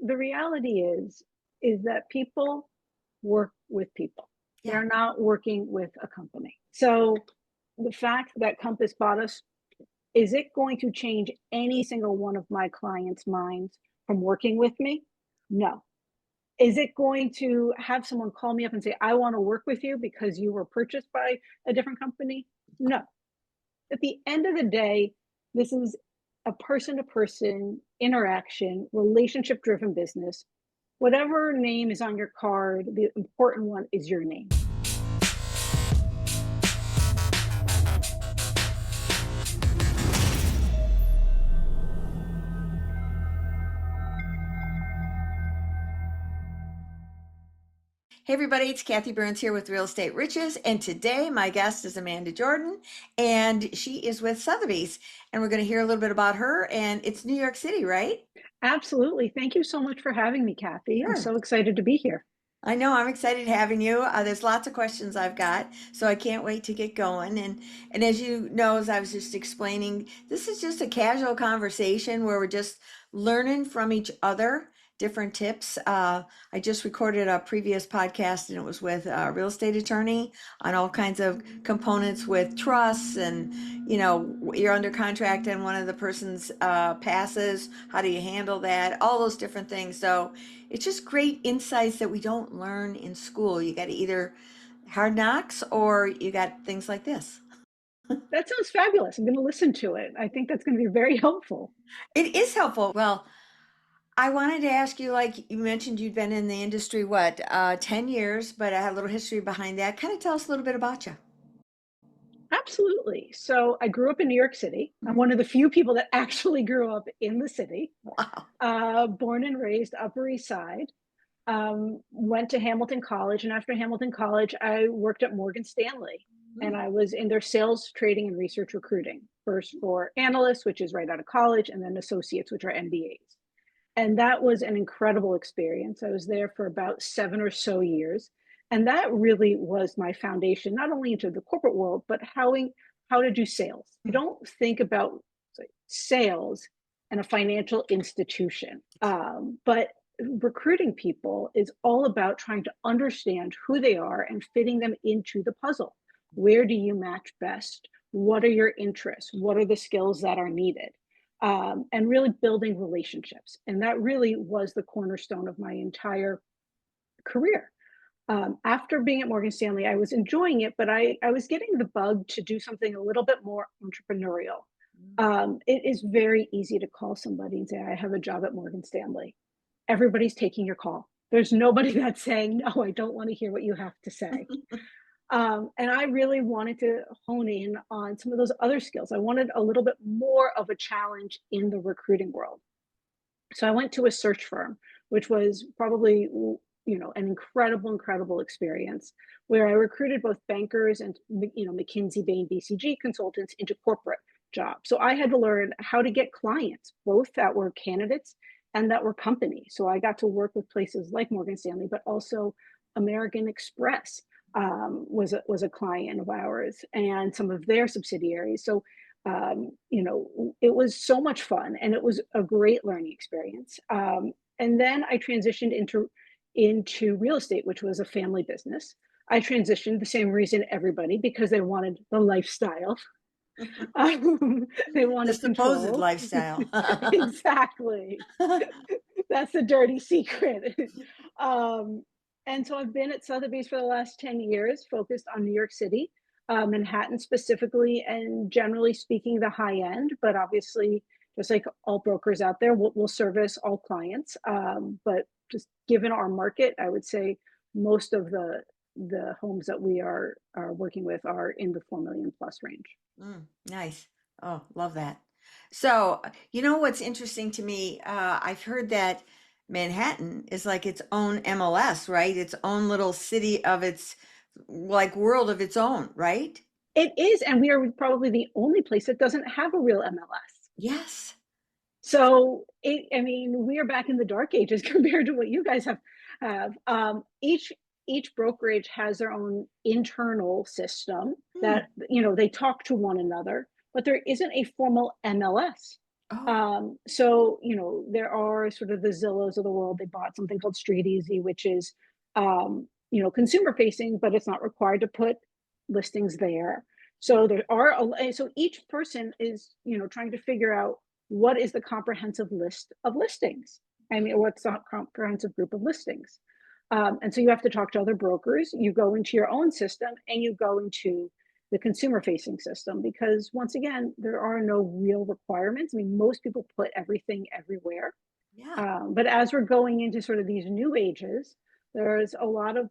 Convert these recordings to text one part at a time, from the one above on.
the reality is that people work with people. Yeah. They're not working with a company. So the fact that Compass bought us, is it going to change any single one of my clients' minds from working with me? No. Is it going to have someone call me up and say, I want to work with you because you were purchased by a different company? No. At the end of the day, this is a person to person interaction, relationship driven business. Whatever name is on your card, the important one is your name. Hey everybody, it's Kathy Byrnes here with Real Estate Riches, and today my guest is Amanda Jordan, and she is with Sotheby's, and we're going to hear a little bit about her, and it's New York City, right? Absolutely. Thank you so much for having me, Kathy. I'm Sure. so excited to be here. I know, I'm excited having you. There's lots of questions I've got, so I can't wait to get going. And as you know, as I was just explaining, this is just a casual conversation where we're just learning from each other, different tips. I just recorded a previous podcast, and it was with a real estate attorney on all kinds of components with trusts, and you're under contract and one of the person's passes. How do you handle that? All those different things. So it's just great insights that we don't learn in school. You got either hard knocks or you got things like this. That sounds fabulous. I'm going to listen to it. I think that's going to be very helpful. It is helpful. Well, I wanted to ask you, like you mentioned, you'd been in the industry, what, 10 years, but I have a little history behind that. Kind of tell us a little bit about you. Absolutely. So I grew up in New York City. I'm one of the few people that actually grew up in the city, Wow. born and raised Upper East Side. Went to Hamilton College, and after Hamilton College, I worked at Morgan Stanley, and Mm. I was in their sales, trading, and research recruiting. First for analysts, which is right out of college, and then associates, which are MBAs. And that was an incredible experience. I was there for about 7 or so years. And that really was my foundation, not only into the corporate world, but how to do sales. You don't think about sales and a financial institution, but recruiting people is all about trying to understand who they are and fitting them into the puzzle. Where do you match best? What are your interests? What are the skills that are needed? And really building relationships. And that really was the cornerstone of my entire career. After being at Morgan Stanley, I was enjoying it, but I was getting the bug to do something a little bit more entrepreneurial. It is very easy to call somebody and say, I have a job at Morgan Stanley. Everybody's taking your call. There's nobody that's saying, no, I don't want to hear what you have to say. And I really wanted to hone in on some of those other skills. I wanted a little bit more of a challenge in the recruiting world. So I went to a search firm, which was probably, an incredible experience where I recruited both bankers and, McKinsey, Bain, BCG consultants into corporate jobs. So I had to learn how to get clients, both that were candidates and that were companies. So I got to work with places like Morgan Stanley, but also American Express was a client of ours, and some of their subsidiaries. So it was so much fun, and it was a great learning experience. And then I transitioned into real estate, which was a family business. I transitioned the same reason everybody, because they wanted the lifestyle. They The wanted supposed control. lifestyle. Exactly. That's the dirty secret. um, and so I've been at Sotheby's for the last 10 years, focused on New York City, Manhattan specifically, and generally speaking, the high end. But obviously, just like all brokers out there, we'll service all clients. But just given our market, I would say most of the homes that we are working with are in the 4 million plus range. Nice. Oh, love that. So, you know what's interesting to me? I've heard that Manhattan is like its own MLS, right? Its own little city of its, like, world of its own, right? It is, and we are probably the only place that doesn't have a real MLS. Yes. So, I mean, we are back in the dark ages compared to what you guys have. Each brokerage has their own internal system Hmm. that they talk to one another, but there isn't a formal MLS. Oh, So, there are sort of the Zillows of the world. They bought something called Street Easy, which is, consumer facing, but it's not required to put listings there. So so each person is, trying to figure out what is the comprehensive list of listings. I mean, what's the comprehensive group of listings? And so you have to talk to other brokers. You go into your own system and you go into the consumer facing system because once again there are no real requirements. I mean, most people put everything everywhere, yeah. but as we're going into sort of these new ages, there's a lot of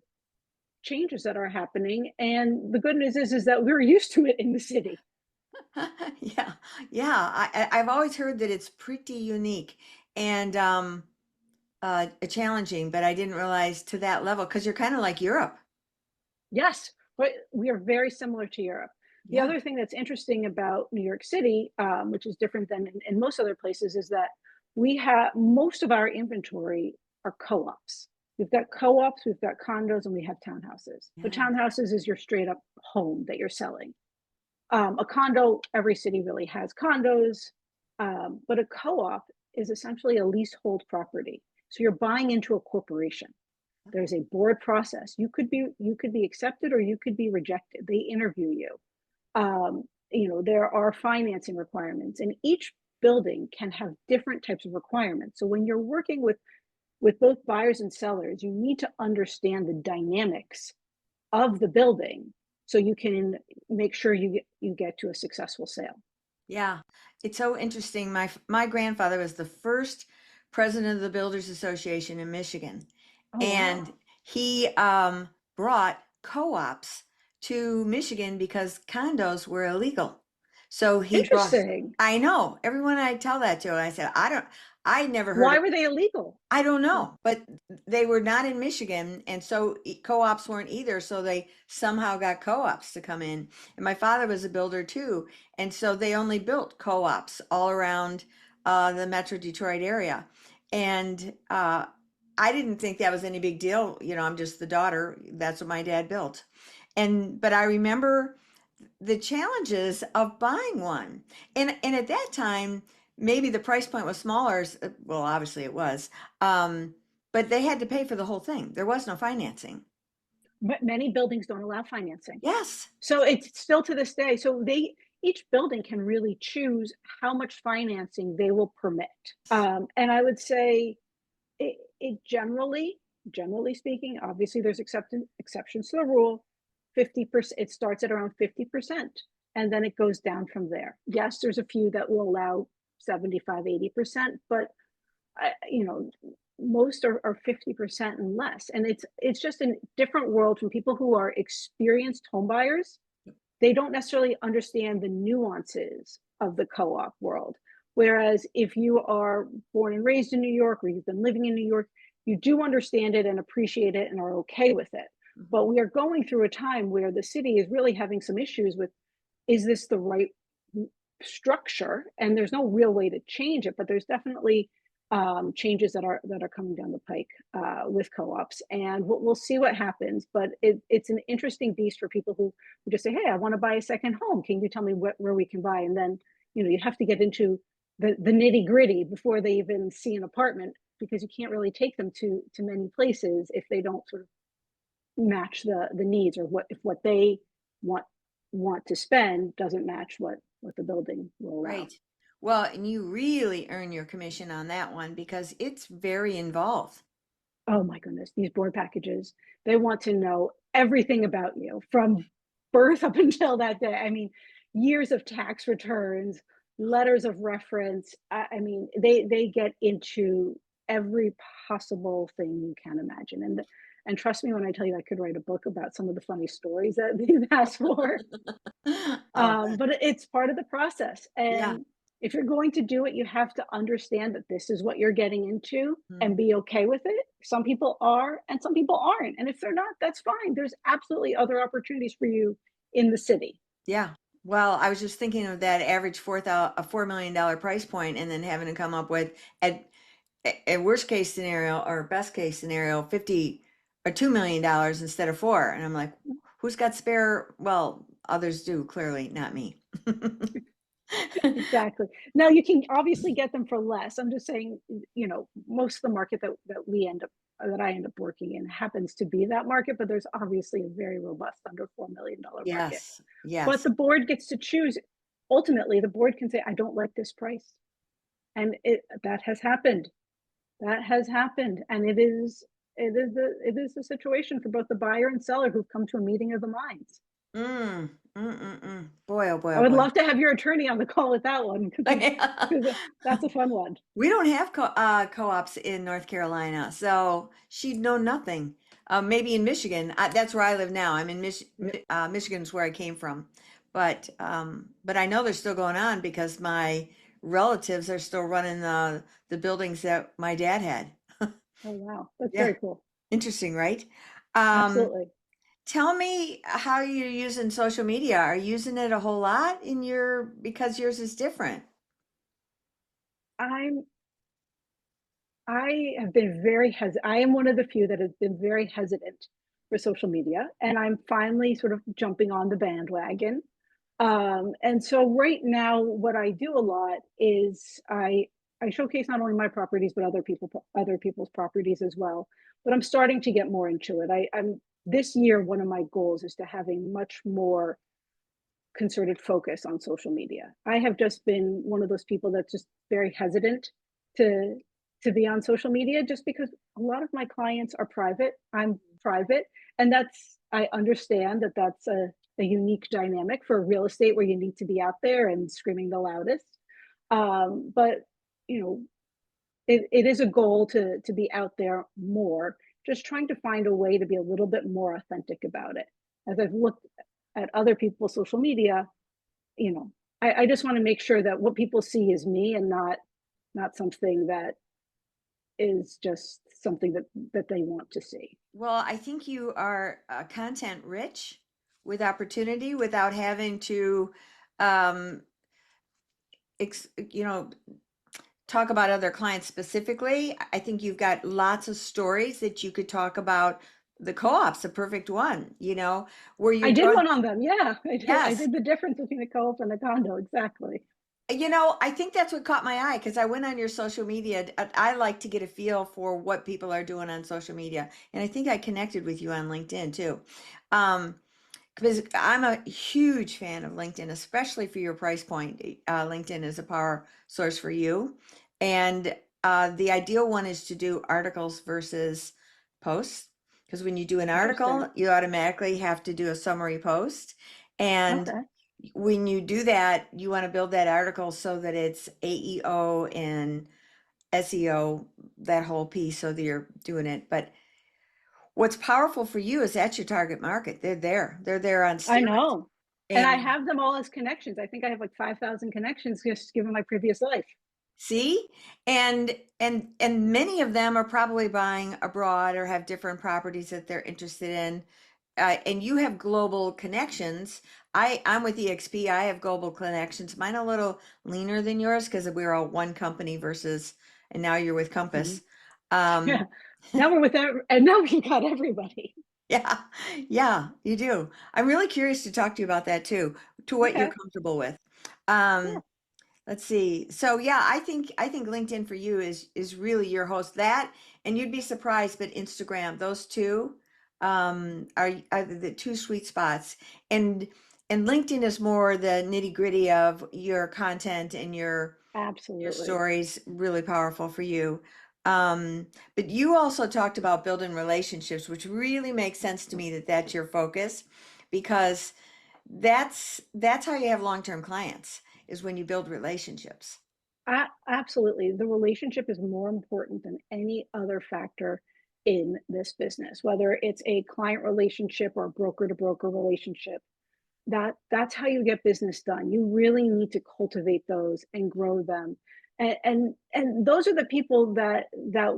changes that are happening, and the good news is that we're used to it in the city. Yeah, yeah. I've always heard that it's pretty unique and challenging, but I didn't realize to that level because you're kind of like Europe. Yes, but we are very similar to Europe. The Yeah. other thing that's interesting about New York City, which is different than in most other places, is that we have most of our inventory are co-ops. We've got co-ops, we've got condos, and we have townhouses. So Yeah. townhouses is your straight up home that you're selling. A condo, every city really has condos, but a co-op is essentially a leasehold property. So you're buying into a corporation. There's a board process. You could be accepted or you could be rejected. They interview you. There are financing requirements, and each building can have different types of requirements. So when you're working with both buyers and sellers, you need to understand the dynamics of the building so you can make sure you get to a successful sale. Yeah, it's so interesting. My grandfather was the first president of the Builders Association in Michigan, Oh and wow, he brought co-ops to Michigan because condos were illegal. So he brought. interesting. I know everyone I tell that to, I said I never heard Why of. were they illegal? I don't know, but they were not in Michigan, and so co-ops weren't either. So they somehow got co-ops to come in. And my father was a builder too, and so they only built co-ops all around the Metro Detroit area. And I didn't think that was any big deal. You know, I'm just the daughter. That's what my dad built. And but I remember the challenges of buying one. And at that time, maybe the price point was smaller. Well, obviously it was. But they had to pay for the whole thing. There was no financing. But many buildings don't allow financing. Yes. So it's still to this day. So each building can really choose how much financing they will permit. And I would say it generally speaking, obviously there's exceptions to the rule. 50%, it starts at around 50%, and then it goes down from there. Yes, there's a few that will allow 75, 80%, but you know, most are 50% and less. And it's just a different world from people who are experienced homebuyers. They don't necessarily understand the nuances of the co-op world. Whereas if you are born and raised in New York or you've been living in New York, you do understand it and appreciate it and are okay with it. Mhm. But we are going through a time where the city is really having some issues with, is this the right structure? And there's no real way to change it, but there's definitely changes that are coming down the pike with co-ops, and we'll see what happens. But it's an interesting beast for people who just say, "Hey, I want to buy a second home. Can you tell me where we can buy?" And then you have to get into the nitty gritty before they even see an apartment, because you can't really take them to many places if they don't sort of match the needs, or what they want want to spend doesn't match what the building will allow. Right. Well, and you really earn your commission on that one because it's very involved. Oh my goodness, these board packages, they want to know everything about you from birth up until that day. I mean, years of tax returns, letters of reference. I mean, they get into every possible thing you can imagine. And trust me when I tell you, I could write a book about some of the funny stories that they've asked for. I'll bet. But it's part of the process. Yeah. And if you're going to do it, you have to understand that this is what you're getting into Mhm. and be okay with it. Some people are, and some people aren't. And if they're not, that's fine. There's absolutely other opportunities for you in the city. Yeah. Well, I was just thinking of that average $4 million price point and then having to come up with at a worst case scenario or best case scenario, 50 or $2 million instead of four. And I'm like, who's got spare? Well, others do, clearly, not me. Exactly. Now you can obviously get them for less. I'm just saying, most of the market that I end up working in happens to be that market, but there's obviously a very robust under $4 million market. Yes, But yes. the board gets to choose. Ultimately, the board can say, I don't like this price. And that has happened. That has happened. And it is a situation for both the buyer and seller who've come to a meeting of the minds. Boy, oh boy, I oh would boy. love to have your attorney on the call with that one because that's a fun one. We don't have co-ops in North Carolina, so she'd know nothing. Maybe in Michigan. That's where I live now. I'm in Michigan's where I came from, but I know they're still going on because my relatives are still running the buildings that my dad had. Oh, wow. That's Yeah, very cool. interesting, right? Um, Absolutely. Tell me how you're using social media. Are you using it a whole lot in because yours is different? I'm I have been very hesitant. I am one of the few that has been very hesitant for social media, and I'm finally sort of jumping on the bandwagon. And so right now, what I do a lot is I showcase not only my properties but other people's properties as well. But I'm starting to get more into it. I'm this year, one of my goals is to have a much more concerted focus on social media. I have just been one of those people that's just very hesitant to to be on social media just because a lot of my clients are private. I'm private, and I understand that that's a unique dynamic for real estate where you need to be out there and screaming the loudest. But you know, it is a goal to be out there more, just trying to find a way to be a little bit more authentic about it. As I've looked at other people's social media, you know, I just want to make sure that what people see is me and not something that is just something that they want to see. Well, I think you are content rich with opportunity without having to, um, you know, talk about other clients specifically. I think you've got lots of stories that you could talk about. The co-op's a perfect one, where I you're did doing, one on them. Yeah, I did. I yes. did the difference between a co-op and a condo. Exactly. I think that's what caught my eye because I went on your social media. I like to get a feel for what people are doing on social media. And I think I connected with you on LinkedIn too. Um, because I'm a huge fan of LinkedIn, especially for your price point. LinkedIn is a power source for you. And the ideal one is to do articles versus posts. Because when you do an Interesting. article, you automatically have to do a summary post. And Okay. when you do that, you want to build that article so that it's AEO and SEO, that whole piece, so that you're doing it. But what's powerful for you is that's your target market. They're there. They're there on I steroids. know. And I And have them all as connections. I think I have like 5,000 connections just given my previous life. see, and many of them are probably buying abroad or have different properties that they're interested in. And you have global connections. I'm with EXP. I have global connections. Mine a little leaner than yours because we're all one company versus, and now you're with Mhm. Compass. Um, Yeah. Now we're with that, and now we've got everybody. yeah, yeah, you do. I'm really curious to talk to you about that too, to what you're Okay. comfortable with. Yeah. Um, Let's see. So yeah, I think LinkedIn for you is really your host. That, and you'd be surprised, but Instagram, those two are the two sweet spots. And and LinkedIn is more the nitty-gritty of your content and your Absolutely. stories, really powerful for you. Um, but you also talked about building relationships, which really makes sense to me that that's your focus because that's how you have long-term clients is when you build relationships. Absolutely. The relationship is more important than any other factor in this business, whether it's a client relationship or a broker to broker relationship. That's how you get business done. You really need to cultivate those and grow them. And those are the people that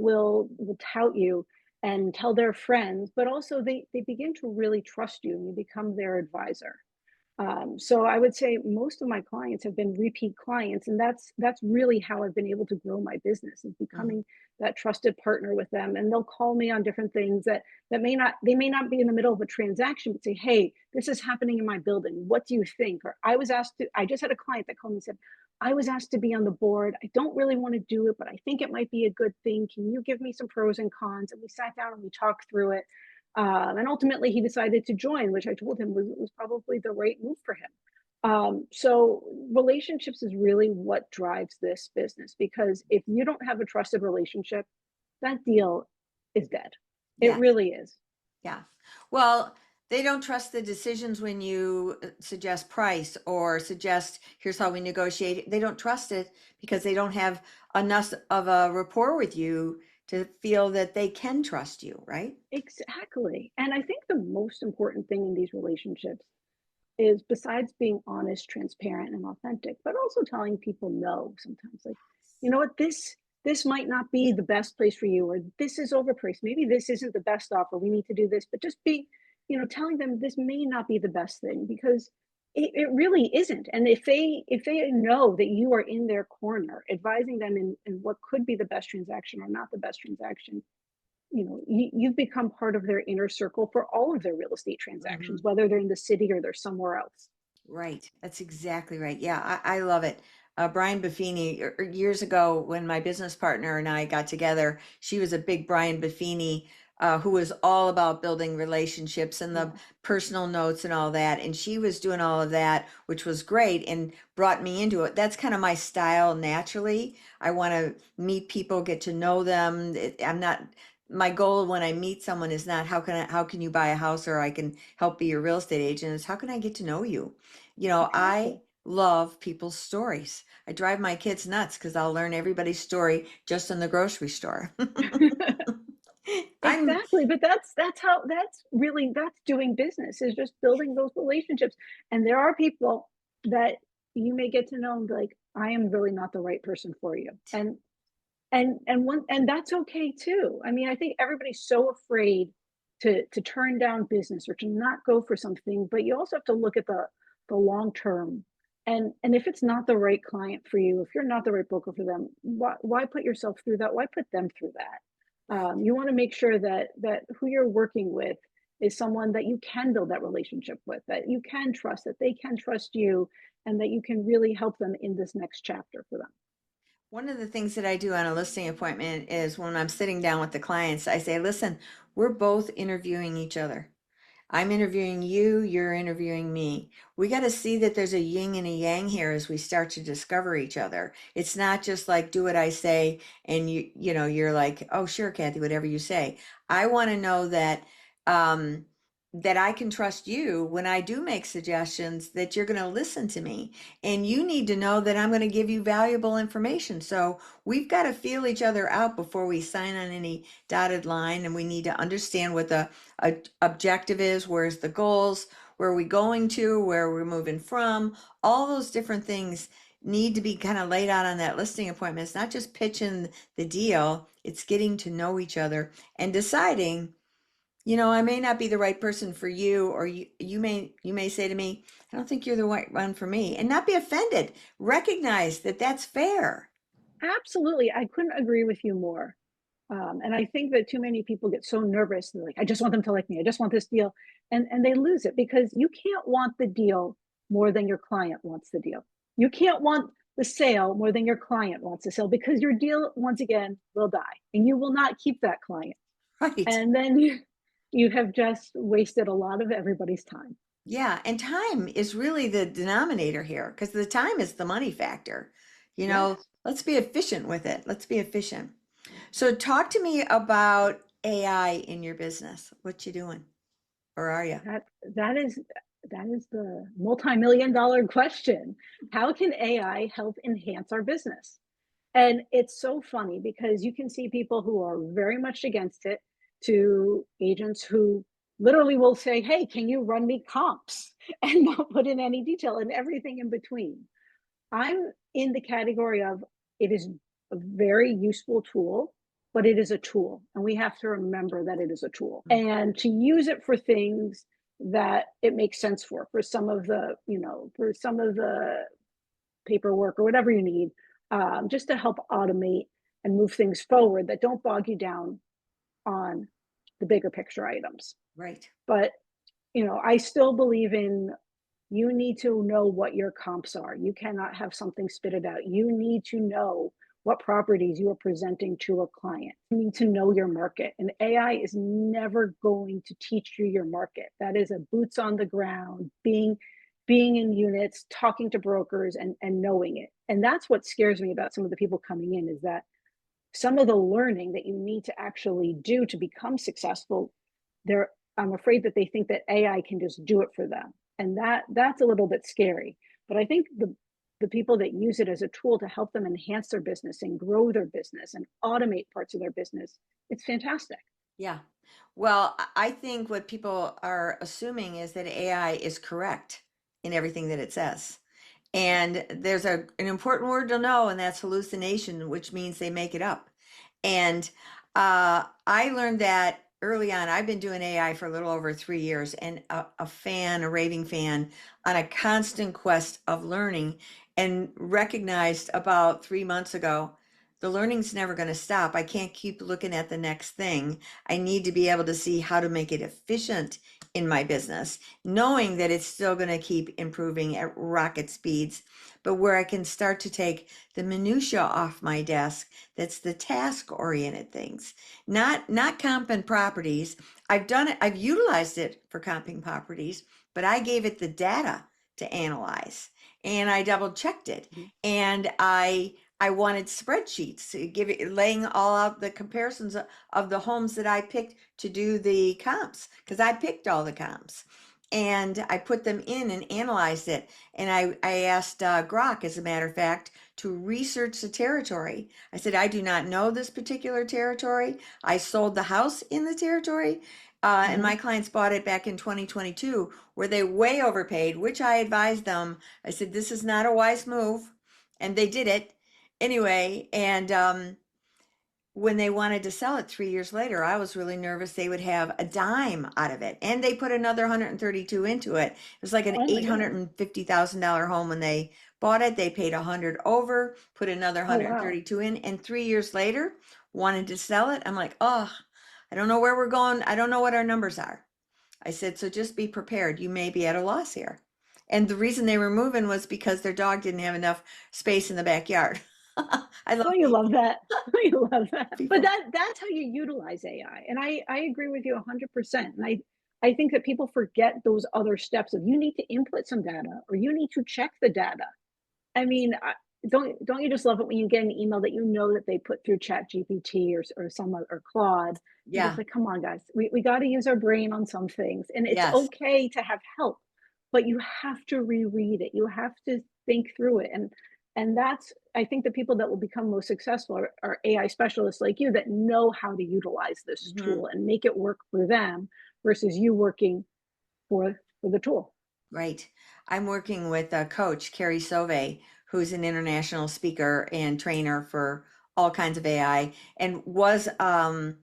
will tout you and tell their friends, but also they begin to really trust you and you become their advisor. So I would say most of my clients have been repeat clients, and that's really how I've been able to grow my business, is Mhm. becoming that trusted partner with them. And they'll call me on different things that may not be in the middle of a transaction, but say, "Hey, this is happening in my building. What do you think?" Or I just had a client that called me and said, "I was asked to be on the board. I don't really want to do it, but I think it might be a good thing. Can you give me some pros and cons?" And we sat down and we talked through it. And ultimately, he decided to join, which I told him was probably the right move for him. So relationships is really what drives this business, because if you don't have a trusted relationship, that deal is dead. It Yes. really is. Yeah. Well, they don't trust the decisions when you suggest price or suggest, here's how we negotiate. They don't trust it because they don't have enough of a rapport with you to feel that they can trust you, right? Exactly. And I think the most important thing in these relationships is, besides being honest, transparent, and authentic, but also telling people no sometimes. Like, you know what, this might not be the best place for you, or this is overpriced. Maybe this isn't the best offer. We need to do this. But just be, telling them this may not be the best thing, because it really isn't. And if they know that you are in their corner, advising them in what could be the best transaction or not the best transaction, you've become part of their inner circle for all of their real estate transactions, Mhm. whether they're in the city or they're somewhere else. Right. That's exactly right. Yeah, I love it. Brian Buffini, years ago when my business partner and I got together, she was a big Brian Buffini, who was all about building relationships and the Yeah, personal notes and all that. And she was doing all of that, which was great and brought me into it. That's kind of my style naturally. I want to meet people, get to know them. I'm not, my goal when I meet someone is not how can you buy a house or I can help be your real estate agent. Is how can I get to know you? I exactly. love people's stories. I drive my kids nuts because I'll learn everybody's story just in the grocery store. I'm Exactly, but that's doing business, is just building those relationships. And there are people that you may get to know and be like, I am really not the right person for you. And that's okay too. I mean, I think everybody's so afraid to turn down business or to not go for something, but you also have to look at the long term. And if it's not the right client for you, if you're not the right broker for them, why put yourself through that? Why put them through that? right. You want to make sure that who you're working with is someone that you can build that relationship with, that you can trust, that they can trust you, and that you can really help them in this next chapter for them. One of the things that I do on a listing appointment is when I'm sitting down with the clients, I say, listen, we're both interviewing each other. I'm interviewing you, you're interviewing me. We got to see that there's a yin and a yang here as we start to discover each other. It's not just like do what I say and you're like, "Oh, sure, Kathy, whatever you say." I want to know um that I can trust you when I do make suggestions that you're going to listen to me. And you need to know that I'm going to give you valuable information. So we've got to feel each other out before we sign on any dotted line, and we need to understand what the objective is, where's the goals, where are we going to, where we're moving from. All those different things need to be kind of laid out on that listing appointment. It's not just pitching the deal, it's getting to know each other and deciding, I may not be the right person for you, or you may say to me, I don't think you're the right one for me, and not be offended. Recognize that that's fair. Absolutely. I couldn't agree with you more. And I think that too many people get so nervous. They're like, I just want them to like me. I just want this deal. And they lose it, because you can't want the deal more than your client wants the deal. You can't want the sale more than your client wants the sale, because your deal, once again, will die and you will not keep that client. Right. And then you have just wasted a lot of everybody's time. Yeah, and time is really the denominator here because the time is the money factor. Yes. Let's be efficient with it. Let's be efficient. So talk to me about AI in your business. What you doing? Or are you? That that is that is the multi-million dollar question. How can AI help enhance our business? And it's so funny, because you can see people who are very much against it, to agents who literally will say, "Hey, can you run me comps?" and not put in any detail, and everything in between. I'm in the category of, it is a very useful tool, but it is a tool. And we have to remember that it is a tool. And to use it for things that it makes sense for some of the, for some of the paperwork or whatever you need, just to help automate and move things forward that don't bog you down on the bigger picture items. Right. But, I still believe in, you need to know what your comps are. You cannot have something spit it out. You need to know what properties you are presenting to a client. You need to know your market. And AI is never going to teach you your market. That is a boots on the ground, being in units, talking to brokers and knowing it. And that's what scares me about some of the people coming in, is that some of the learning that you need to actually do to become successful, I'm afraid that they think that AI can just do it for them. And that's a little bit scary. But I think the people that use it as a tool to help them enhance their business and grow their business and automate parts of their business, it's fantastic. Yeah. Well, I think what people are assuming is that AI is correct in everything that it says. And there's an important word to know, and that's hallucination, which means they make it up. And I learned that early on. I've been doing AI for a little over 3 years, and a raving fan, on a constant quest of learning, and recognized about 3 months ago, the learning's never going to stop. I can't keep looking at the next thing. I need to be able to see how to make it efficient in my business, knowing that it's still going to keep improving at rocket speeds, but where I can start to take the minutia off my desk. That's the task oriented things, not comping properties. I've done it. I've utilized it for comping properties, but I gave it the data to analyze, and I double checked it. And I wanted spreadsheets to give it, laying all out the comparisons of the homes that I picked to do the comps, because I picked all the comps. And I put them in and analyzed it. And I asked Grok, as a matter of fact, to research the territory. I said, I do not know this particular territory. I sold the house in the territory. And my clients bought it back in 2022, where they way overpaid, which I advised them. I said, this is not a wise move. And they did it anyway. And when they wanted to sell it 3 years later, I was really nervous they would have a dime out of it. And they put another 132 into it. It was like an Oh my goodness. $850,000 home when they bought it. They paid 100 over, put another Oh wow. 132 in, and 3 years later wanted to sell it. I'm like, oh, I don't know where we're going. I don't know what our numbers are. I said, so just be prepared. You may be at a loss here. And the reason they were moving was because their dog didn't have enough space in the backyard. I love Don't you love that? Don't you love that? But people. that's how you utilize AI. And I agree with you 100%. And I think that people forget those other steps of, you need to input some data or you need to check the data. I mean, don't you just love it when you get an email that that they put through Chat GPT or some or Claude? You're just Yeah. like, come on, guys, we got to use our brain on some things, and it's Yes. okay to have help, but you have to reread it. You have to think through it, and that's, I think, the people that will become most successful are AI specialists like you that know how to utilize this Hmm. tool and make it work for them versus you working for the tool. Right. I'm working with a coach, Carrie Sove, who's an international speaker and trainer for all kinds of AI, and was a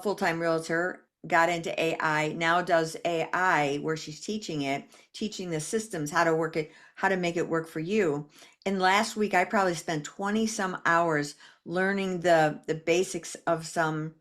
full-time realtor, got into AI, now does AI where she's teaching it, teaching the systems how to work it, how to make it work for you. And last week I probably spent 20 some hours learning the basics of some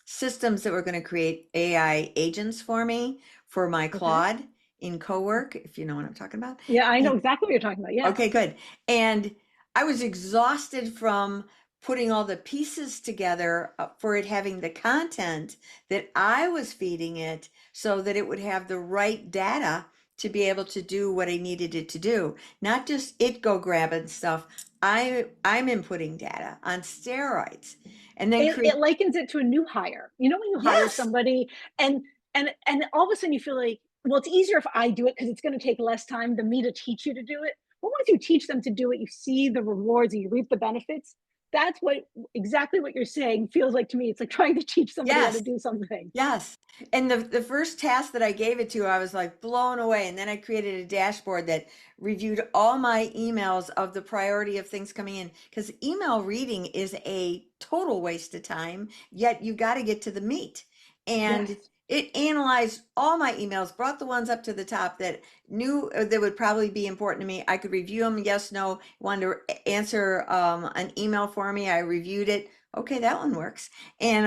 systems that were going to create AI agents for me for my Okay. Claude in cowork, if you know what I'm talking about. Yeah, I know And exactly what you're talking about. okay, Yes. good. And I was exhausted from putting all the pieces together for it having the content that I was feeding it so that it would have the right data to be able to do what I needed it to do. Not just it go grabbing stuff. I'm inputting data on steroids and then It create. likens it to a new hire. You know, when you hire Yes. somebody and and all of a sudden you feel like, well, it's easier if I do it because it's going to take less time than me to teach you to do it. But once you teach them to do it, you see the rewards and you reap the benefits. That's what exactly what you're saying feels like to me. It's like trying to teach somebody how to Yes. do something. Yes. And the first task that I gave it to, I was like blown away. And then I created a dashboard that reviewed all my emails of the priority of things coming in. Because email reading is a total waste of time, yet you got to get to the meat. And Yes. It analyzed all my emails, brought the ones up to the top that knew that would probably be important to me. I could review them, yes, no, wanted to answer an email for me. I reviewed it. Okay, that one works. And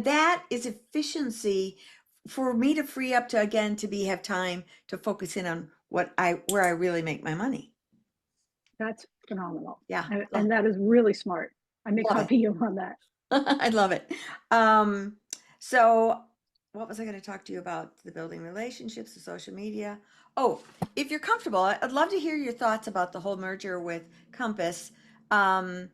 that is efficiency for me to free up to again to be have time to focus in on what I where I really make my money. That's phenomenal. Yeah, And that is really smart. I may love it. copy you on that. I love it. Um, so what was I going to talk to you about? The building relationships, the social media. Oh, if you're comfortable, I'd love to hear your thoughts about the whole merger with Compass, um,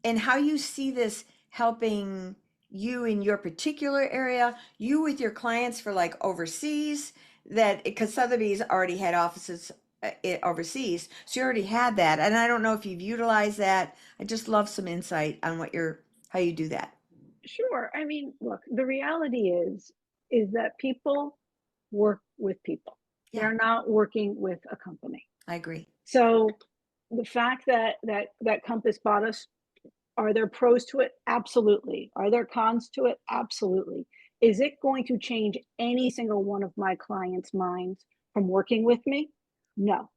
and how you see this helping you in your particular area, you with your clients for like overseas, that because Sotheby's already had offices overseas, so you already had that. And I don't know if you've utilized that. I just love some insight on how you do that. Sure. I mean, look, the reality is that people work with people. Yeah, They're not working with a company. I agree. So the fact that Compass bought us, are there pros to it? Absolutely. Are there cons to it? Absolutely. Is it going to change any single one of my clients' minds from working with me? No.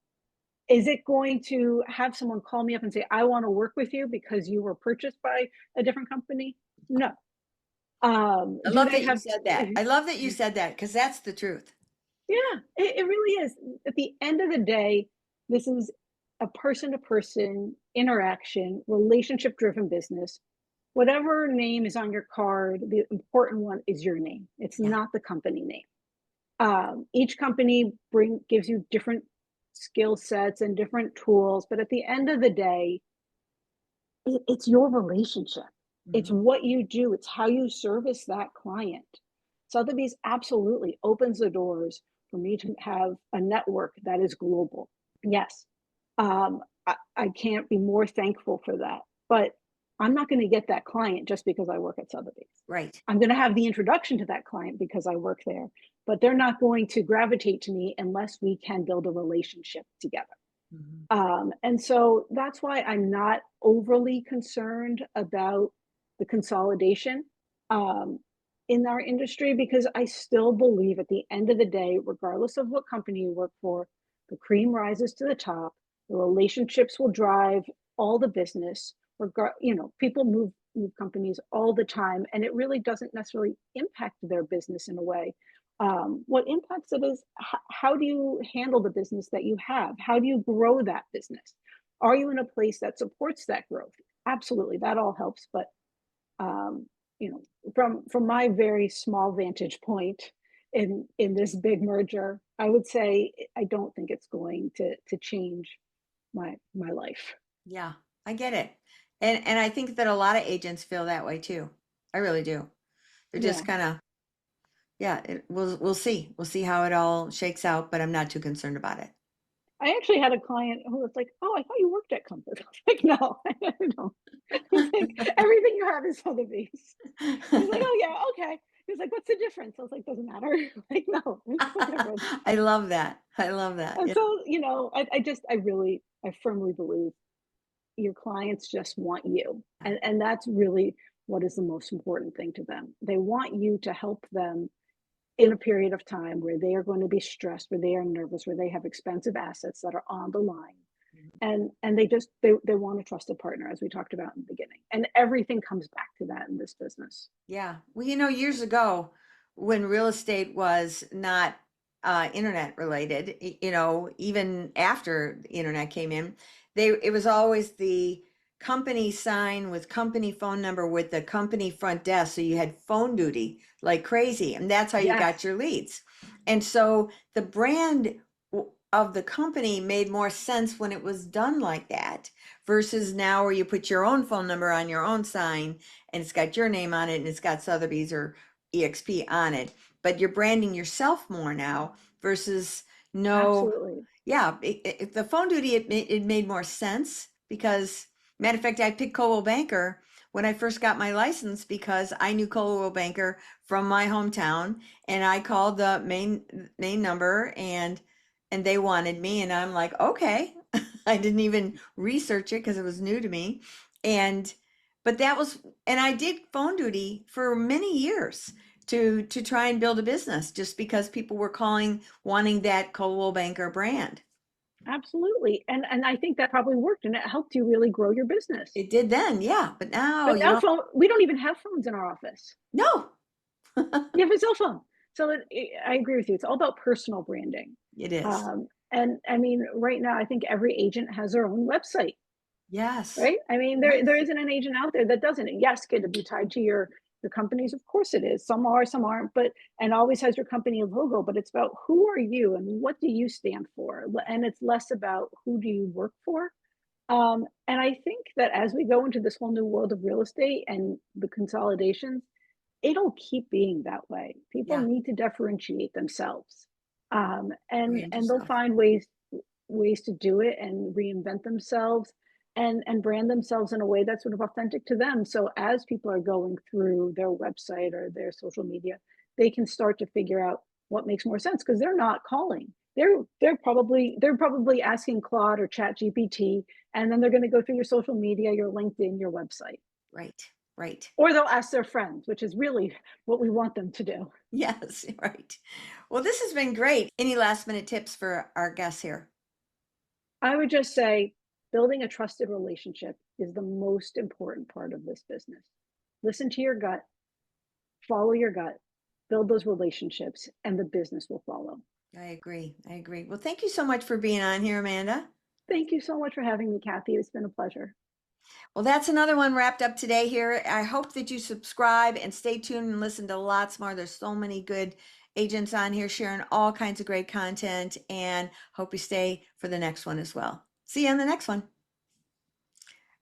Is it going to have someone call me up and say, I want to work with you because you were purchased by a different company? No. I Do love they that you have, said that. I love that you said that because that's the truth. yeah, it really is. At the end of the day, this is a person to person interaction, relationship driven business. Whatever name is on your card, the important one is your name. It's Yeah. not the company name. Each company gives you different skill sets and different tools, but at the end of the day, it's your relationship. It's Mhm. what you do. It's how you service that client. Sotheby's absolutely opens the doors for me to have a network that is global. Yes, I can't be more thankful for that. But I'm not going to get that client just because I work at Sotheby's. Right. I'm going to have the introduction to that client because I work there, but they're not going to gravitate to me unless we can build a relationship together. Mhm. And so that's why I'm not overly concerned about the consolidation um, in our industry, because I still believe at the end of the day, regardless of what company you work for, the cream rises to the top. The relationships will drive all the business. People move companies all the time, and it really doesn't necessarily impact their business in a way. What impacts it is how do you handle the business that you have? How do you grow that business? Are you in a place that supports that growth? Absolutely, that all helps. But um, from my very small vantage point in this big merger, I would say I don't think it's going to change my life. Yeah, I get it. And I think that a lot of agents feel that way too. I really do. They're Yeah. just kind of, yeah, we'll see. We'll see how it all shakes out, but I'm not too concerned about it. I actually had a client who was like, "Oh, I thought you worked at Compass." I was like, "No, I don't." He's like, "Everything you have is Sotheby's." He's like, "Oh yeah, okay." He's like, "What's the difference?" I was like, "Doesn't matter." Like, no, there's no difference. I love that. I love that. And Yeah. so, I firmly believe your clients just want you, and that's really what is the most important thing to them. They want you to help them in a period of time where they are going to be stressed, where they are nervous, where they have expensive assets that are on the line, and they want a trusted partner, as we talked about in the beginning, and everything comes back to that in this business. Yeah. Well, years ago when real estate was not internet related, even after the internet came in, it was always the company sign with company phone number with the company front desk. So you had phone duty like crazy, and that's how you got Yes, your leads. And so the brand of the company made more sense when it was done like that versus now where you put your own phone number on your own sign and it's got your name on it and it's got Sotheby's or EXP on it, but you're branding yourself more now versus no, absolutely. yeah, the phone duty, it made more sense because, matter of fact, I picked Coldwell Banker when I first got my license because I knew Coldwell Banker from my hometown and I called the main number and they wanted me and I'm like, okay. I didn't even research it because it was new to me. And but that was and I did phone duty for many years to try and build a business just because people were calling wanting that Coldwell Banker brand. Absolutely. And I think that probably worked and it helped you really grow your business. It did then, yeah, but now But you now don't. phone, we don't even have phones in our office. No. You have a cell phone. So I agree with you. It's all about personal branding. It is. And I mean, right now, I think every agent has their own website, Yes. right? I mean, there Yes. isn't an agent out there that doesn't. Yes, could it be tied to your companies? Of course it is. Some are, some aren't, but and always has your company logo, but it's about who are you and what do you stand for? And it's less about who do you work for. And I think that as we go into this whole new world of real estate and the consolidations, it'll keep being that way. People Yeah. need to differentiate themselves, Brand and they'll yourself. find ways to do it and reinvent themselves and brand themselves in a way that's sort of authentic to them. So as people are going through their website or their social media, they can start to figure out what makes more sense because they're not calling. They're probably asking Claude or Chat GPT, and then they're going to go through your social media, your LinkedIn, your website. Right. Right. Or they'll ask their friends, which is really what we want them to do. Yes. Right. Well, this has been great. Any last minute tips for our guests here? I would just say building a trusted relationship is the most important part of this business. Listen to your gut, follow your gut, build those relationships, and the business will follow. I agree. I agree. Well, thank you so much for being on here, Amanda. Thank you so much for having me, Kathy. It's been a pleasure. Well, that's another one wrapped up today here. I hope that you subscribe and stay tuned and listen to lots more. There's so many good agents on here sharing all kinds of great content, and hope you stay for the next one as well. See you on the next one.